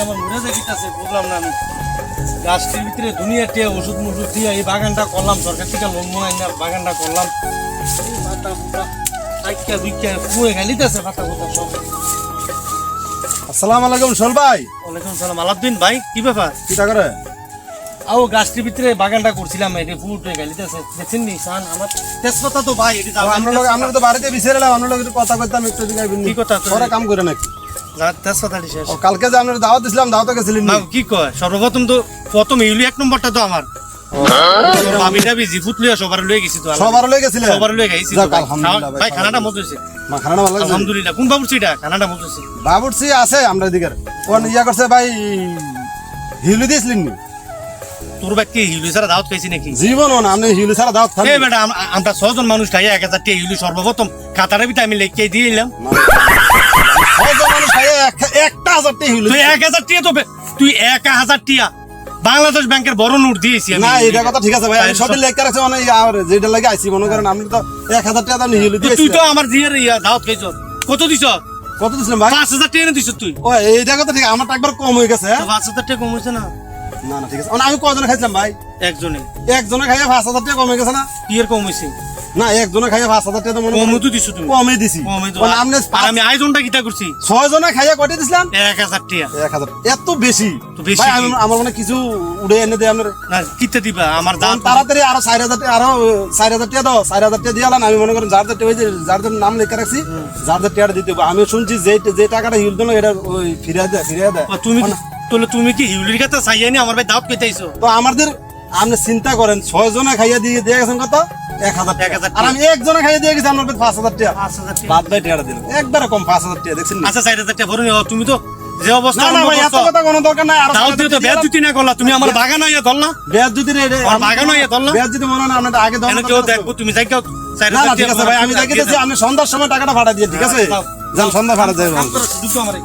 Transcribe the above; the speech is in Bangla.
আমার মরে যাইতেছে বুঝলাম না আমি গাছটির ভিতরে দুনিয়া টিয়া ওষুধ মুষুধ দিয়ে এই বাগানটা করলাম সরকার থেকে লোন মনে না বাগানটা করলাম এই পাতা পুতা আইকা বিকা পুয়ে খালিতেছে পাতা পুতা সব। আসসালামু আলাইকুম শোল ভাই। ওয়ালাইকুম সালাম আলাউদ্দিন ভাই, কি ব্যাপার? কিটা করে? আও গাছটির ভিতরে বাগানটা করছিলাম এটা ফুটে খালিতেছে দেখছেন নি সান আমার তেজপাতা তো ভাই এটা আমরা তো বাড়িতে বিছেরে এলাম, আমরা একটু কথা কইতাম একটু দিকে কি কথা ওরা কাম করে নাকি? তেজপাতা শেষ। ও কালকে যে আমরা দাওয়াত দিছিলাম দাওয়াতে গেছিলেন না না? কি কয় সর্বপ্রথম তো প্রথম ইউলি এক নম্বরটা তো আমার ভাবিটা বিজি ফুট লইয়া সবার লইয়া গেছি তো সবার লয়ে গেছিলেন? সবার লইয়া গেছি যাক, আলহামদুলিল্লাহ ভাই খানাটা মজা হইছে মা খানা ভালো লাগছে আলহামদুলিল্লাহ। কোন বাবুর্চি এটা খানাটা মজা হইছে? বাবুর্চি আছে আমরা দিকে কোন ইয়া করছে ভাই হিউলি দিছিলেন নি? তোর ভাই কি ইউলি ছাড়া দাওয়াত খাইছি নাকি? জীবন না আপনি হিউলি ছাড়া দাওয়াত খান? এই বেটা আমরা 6 জন মানুষ খাই 1000 টাকা ইউলি সর্বপ্রথম খাতার ভিতরে আমি লিখে দিয়ে দিলাম। ছয়জন মানুষ খাইয়ে একটা 1000 টাকা হিউলি। তুই 1000 টাকা তো তুই 1000 টাকা বাংলাদেশ ব্যাংকের বড় নোট দিয়েছি আমি। না এটা কথা ঠিক আছে ভাই, আমি সবই লেখা রাখছি মানে আর যেটা লাগে আইছি মনে করেন আপনি তো 1000 টাকা দাম হিউলি দিয়েছেন। তুই তো আমার জিয়ার দাওয়াত খাইছ কত দিছ? কত দিছিলেন ভাই? 5000 টাকা দিছ তুই। ও এইটা কথা ঠিক, আমার একবার কম হয়ে গেছে। 5000 টাকা কম হইছে না? না না ঠিক আছে, আমি কয়জনে খাইছিলাম ভাই? একজনে। একজনে খাইয়ে 5000 টাকা কমে গেছে না? কি এর কম হইছে? না একজনে খাইয়ে 5000 টাকা তো মনে কম তো দিছ তুমি। কমে দিছি। কমই তো। মানে আপনি আর আমি আয়োজনটা কিটা করছি? 6 জনে খাইয়ে কয়টা দিছিলাম? 1000 টাকা। 1000 এত বেশি তো বেশি ভাই, কি? আমার মানে কিছু উড়ে এনে দেয় আপনার না কিতে দিবা আমার দাম তাড়াতাড়ি আরো 4000 টাকা আরো 4000 টাকা দাও। 4000 টাকা দিয়ে আলান, আমি মনে করেন যার টাকা হয়েছে যার নাম লেখা রাখছি যার টাকাটা দিতে হবে। আমি শুনছি যে টাকাটা হিউল দিল এটা ওই ফিরিয়ে দেয় তুমি তুমি কি হিউলির কাছে চাইয়ানি আমার ভাই দাওয়াত কইতাইছো? তো আমাদের আপনি চিন্তা করেন 6 জনে খাইয়ে দিয়ে গেছেন কত? 1000 টাকা। 1000 আর আমি একজনে খাইয়ে দিয়ে গেছি আমার 5000 টাকা। 5000 টাকা। বাদ বাই টাকাটা দিলাম একবারে কম 5000 টাকা দেখছেন না? আচ্ছা 4000 টাকা ভরে নিও। তুমি তো যে অবস্থা না না ভাই এত কথা কোনো দরকার নাই। আর দাওয়াত দিও তো বেদ জুতি না করলা তুমি আমার বাগান হইয়া ধরলা। বেদ যদি আমার বাগান হইয়া ধরলা। বেদ যদি মনে না আপনাদের আগে কেন কেউ দেখবো তুমি যাই কেউ না না ঠিক আছে ভাই, আমি দেখে দিচ্ছি, আমি সন্ধ্যার সময় টাকাটা ভাড়া দিয়ে ঠিক আছে? যান সন্ধ্যা ভাড়া যাই। দুটো আমার